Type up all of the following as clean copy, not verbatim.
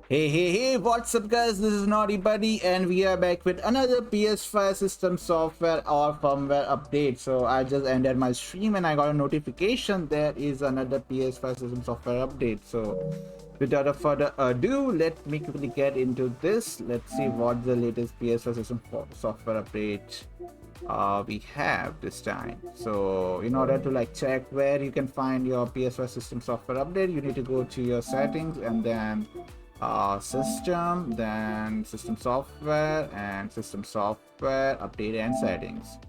Hey, what's up, guys? This is Naughty Buddy, and we are back with another PS5 System Software or firmware update. So, I just ended my stream and I got a notification there is another PS5 System Software update. So, without further ado, let me quickly get into this. Let's see what the latest PS5 System Software update we have this time. So in order to check where you can find your PS5 System Software update, you need to go to your settings and then system, then system software, and system software update and settings.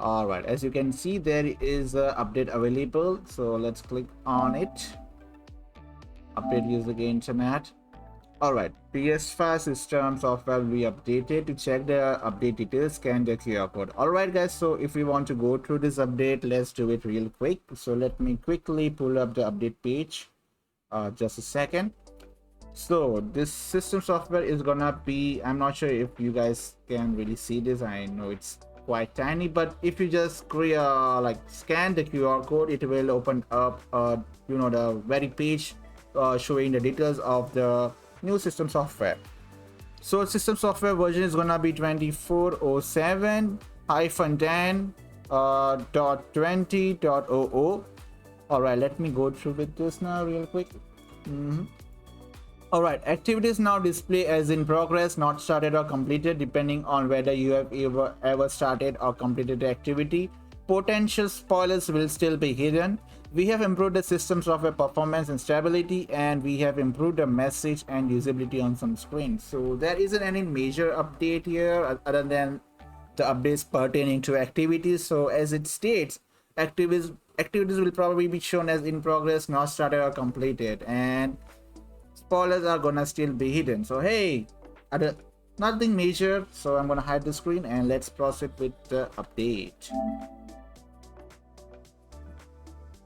All right, as you can see, there is a update available, so let's click on it. Update user internet. Alright, PS5 system software will be updated. To check the update details, scan the QR code. Alright guys, so if we want to go through this update, let's do it real quick. So let me quickly pull up the update page. Just a second. So this system software is gonna be, I'm not sure if you guys can really see this. I know it's quite tiny, but if you just scan the QR code, it will open up the very page showing the details of the new system software. So system software version is gonna be 2407-10 .20.00. All right, let me go through with this now real quick. All right, activities now display as in progress, not started or completed, depending on whether you have ever started or completed the activity. Potential spoilers will still be hidden. We have improved the system software performance and stability, and we have improved the message and usability on some screens. So there isn't any major update here other than the updates pertaining to activities. So as it states, activities will probably be shown as in progress, not started or completed, and spoilers are gonna still be hidden. So hey, nothing major. So I'm gonna hide the screen and let's proceed with the update.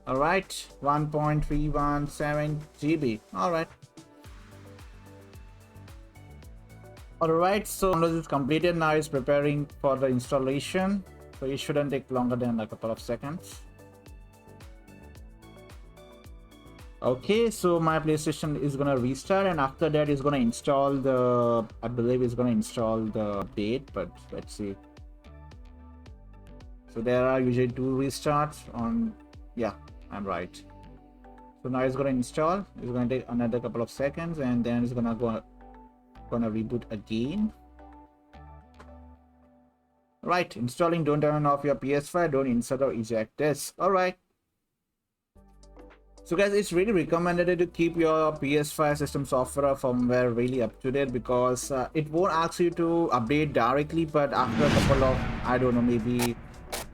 All right, 1.317 GB. All right. So download is completed. Now it's preparing for the installation. So it shouldn't take longer than a couple of seconds. Okay, so my PlayStation is gonna restart, and after that it's gonna install the, I believe it's gonna install the update, but let's see. So there are usually 2 restarts on, yeah, I'm right. So now it's gonna install. It's gonna take another couple of seconds, and then it's gonna reboot again. Right, installing. Don't turn off your PS5. Don't insert or eject this. All right. So guys, it's really recommended to keep your PS5 system software firmware really up to date, because it won't ask you to update directly, but after a couple of, I don't know, maybe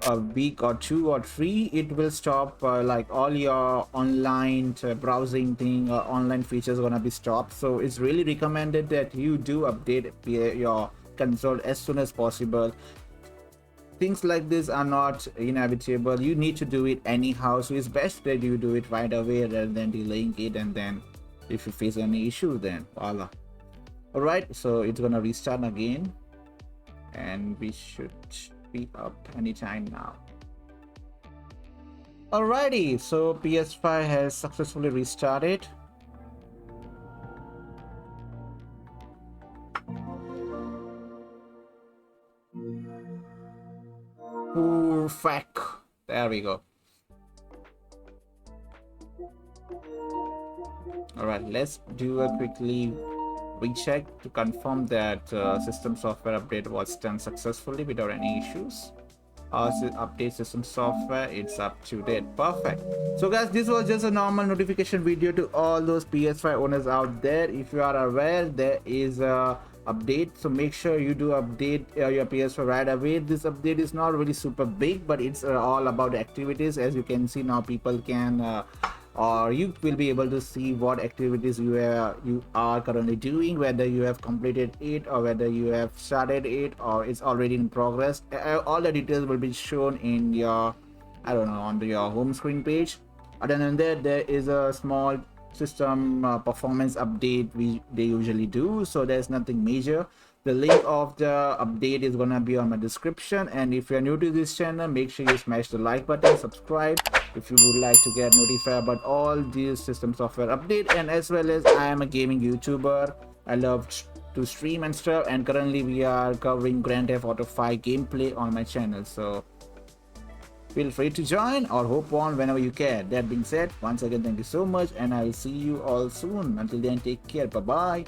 a week or 2 or 3, it will stop all your online browsing thing, online features gonna be stopped. So it's really recommended that you do update your console as soon as possible. Things like this are not inevitable. You need to do it anyhow, so it's best that you do it right away rather than delaying it, and then if you face any issue, then voila. All right, so it's gonna restart again, and we should be up anytime now. Alrighty, so PS5 has successfully restarted. Perfect. There we go. All right, let's do a quickly recheck to confirm that system software update was done successfully without any issues. Update system software, it's up to date. Perfect. So guys, this was just a normal notification video to all those PS5 owners out there. If you are aware, there is a update, so make sure you do update your PS4 right away. This update is not really super big, but it's all about activities. As you can see now, people can or you will be able to see what activities you are currently doing, whether you have completed it or whether you have started it or it's already in progress. All the details will be shown in your, I don't know, on your home screen page. Other than that, there is a small system performance update they usually do, so there's nothing major. The link of the update is gonna be on my description, and if you're new to this channel, make sure you smash the like button, subscribe if you would like to get notified about all these system software update. And as well as I am a gaming YouTuber, I love to stream and stuff, and currently we are covering Grand Theft Auto 5 gameplay on my channel. So feel free to join or hop on whenever you can. That being said, once again, thank you so much, and I will see you all soon. Until then, take care. Bye bye.